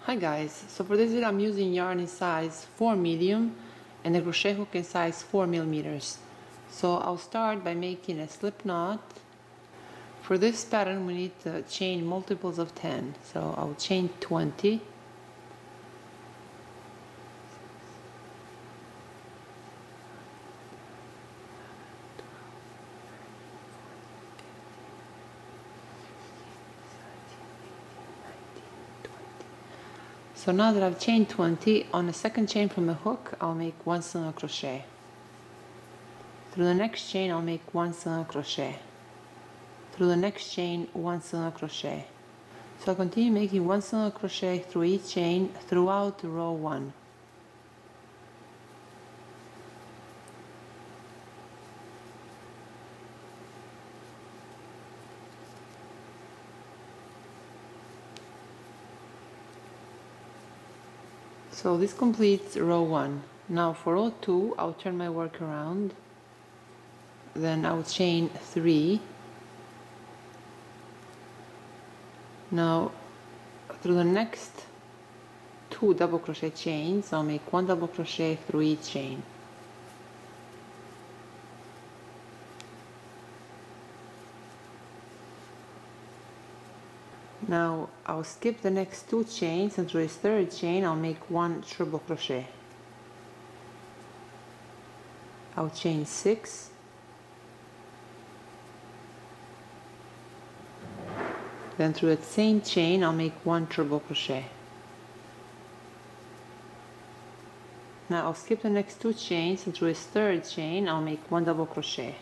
Hi guys, so for this video I'm using yarn in size 4 medium and a crochet hook in size 4 millimeters. So I'll start by making a slip knot. For this pattern we need to chain multiples of 10, so I'll chain 20. So now that I've chained 20, on the second chain from the hook I'll make 1 single crochet. Through the next chain I'll make 1 single crochet. Through the next chain 1 single crochet. So I'll continue making 1 single crochet through each chain throughout row 1. So this completes row 1. Now for row 2 I'll turn my work around, then I'll chain 3. Now through the next 2 double crochet chains I'll make 1 double crochet through each chain. Now I'll skip the next 2 chains, and through this third chain I'll make 1 triple crochet. I'll chain 6. Then through that same chain I'll make 1 triple crochet. Now I'll skip the next 2 chains, and through this third chain I'll make 1 double crochet.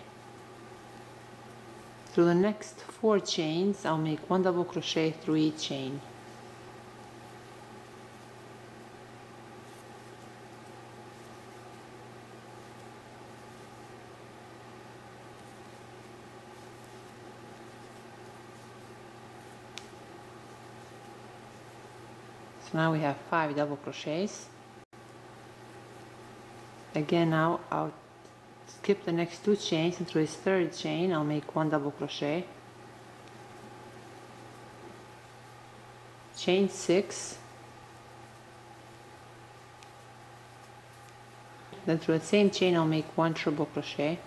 Through the next 4 chains I'll make 1 double crochet through each chain. So now we have 5 double crochets. Again, now I'll skip the next 2 chains, and through this third chain I'll make 1 double crochet. Chain 6. Then through the same chain I'll make 1 triple crochet.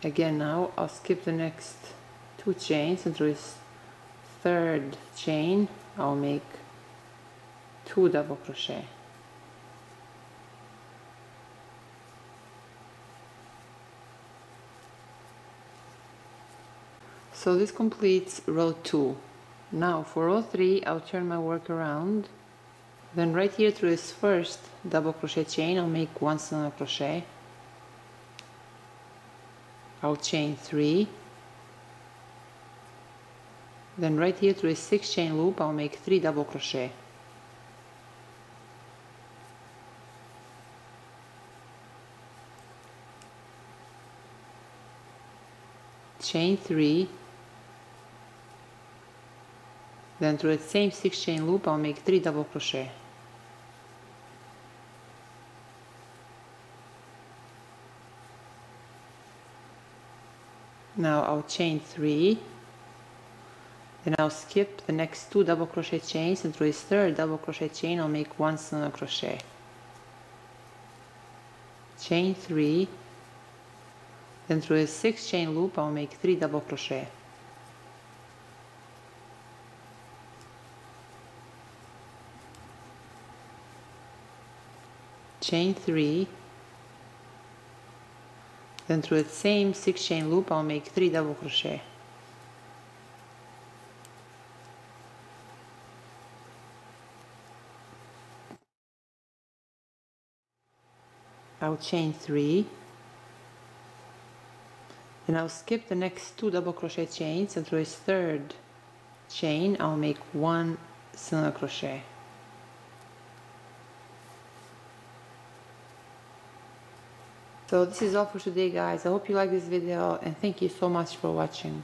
Again, now I'll skip the next 2 chains, and through this third chain I'll make 2 double crochet. So this completes row 2. Now for row 3 I'll turn my work around, then right here through this first double crochet chain I'll make 1 single crochet. I'll chain 3. Then right here through a 6 chain loop I'll make 3 double crochet. Chain 3. Then through the same 6 chain loop I'll make 3 double crochet. Now I'll chain 3. Then I'll skip the next 2 double crochet chains, and through this third double crochet chain I'll make 1 single crochet. Chain 3. Then through a 6 chain loop I'll make 3 double crochet. Chain 3. Then through the same 6 chain loop I'll make 3 double crochet. I'll chain 3. Then I'll skip the next 2 double crochet chains, and through this third chain I'll make 1 single crochet. So this is all for today, guys. I hope you like this video, and thank you so much for watching.